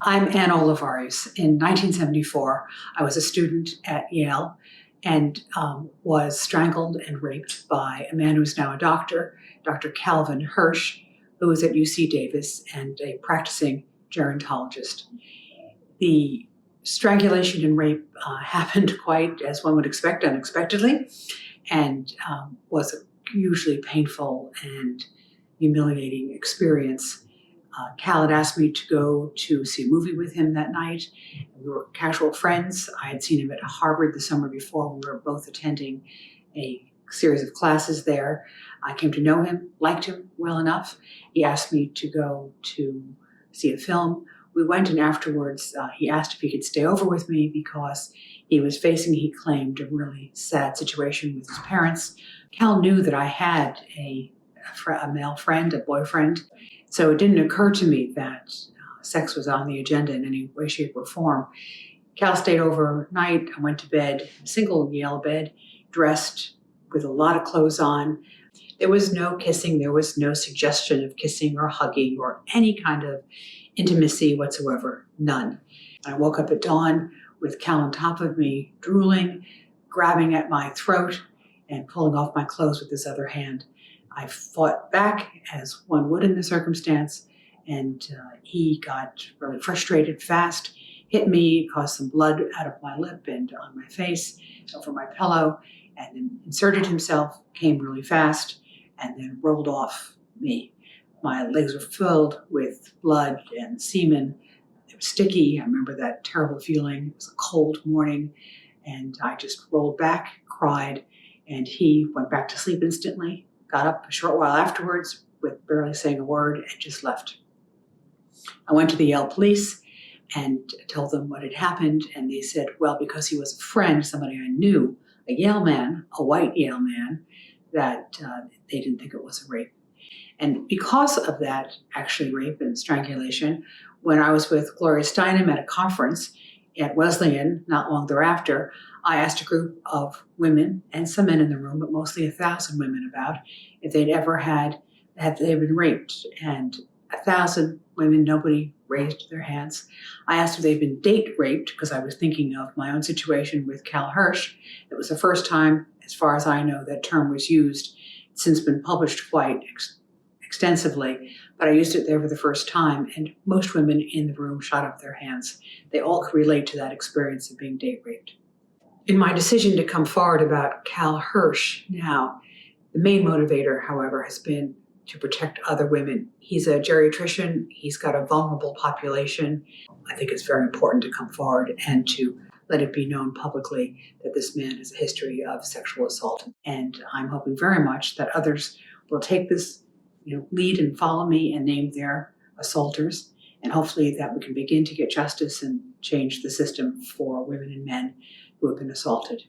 I'm Ann Olivarius. In 1974, I was a student at Yale and was strangled and raped by a man who's now a doctor, Dr. Calvin Hirsch, who was at UC Davis and a practicing gerontologist. The strangulation and rape happened quite, as one would expect, unexpectedly, and was a hugely painful and humiliating experience. Cal had asked me to go to see a movie with him that night. We were casual friends. I had seen him at Harvard the summer before. We were both attending a series of classes there. I came to know him, liked him well enough. He asked me to go to see a film. We went, and afterwards he asked if he could stay over with me because he was facing, he claimed, a really sad situation with his parents. Cal knew that I had a male friend, a boyfriend, so it didn't occur to me that sex was on the agenda in any way, shape, or form. Cal stayed overnight. I went to bed, single Yale bed, dressed with a lot of clothes on. There was no kissing. There was no suggestion of kissing or hugging or any kind of intimacy whatsoever. None. I woke up at dawn with Cal on top of me, drooling, grabbing at my throat, and pulling off my clothes with his other hand. I fought back, as one would in the circumstance, and he got really frustrated fast, hit me, caused some blood out of my lip and on my face, over my pillow, and then inserted himself, came really fast, and then rolled off me. My legs were filled with blood and semen. It was sticky. I remember that terrible feeling. It was a cold morning, and I just rolled back, cried, and he went back to sleep instantly. Got up a short while afterwards with barely saying a word and just left. I went to the Yale police and told them what had happened, and they said, well, because he was a friend, somebody I knew, a Yale man, a white Yale man, that they didn't think it was a rape. And because of that, actually rape and strangulation, when I was with Gloria Steinem at a conference at Wesleyan not long thereafter, I asked a group of women and some men in the room, but mostly 1,000 women, about if they'd ever had they been raped. And 1,000 women, nobody raised their hands. I asked if they'd been date raped, because I was thinking of my own situation with Cal Hirsch. It was the first time, as far as I know, that term was used. It's since been published quite extensively, but I used it there for the first time, and most women in the room shot up their hands. They all could relate to that experience of being date raped. In my decision to come forward about Cal Hirsch now, the main motivator, however, has been to protect other women. He's a geriatrician. He's got a vulnerable population. I think it's very important to come forward and to let it be known publicly that this man has a history of sexual assault. And I'm hoping very much that others will take this lead and follow me and name their assaulters. And hopefully that we can begin to get justice and change the system for women and men who have been assaulted.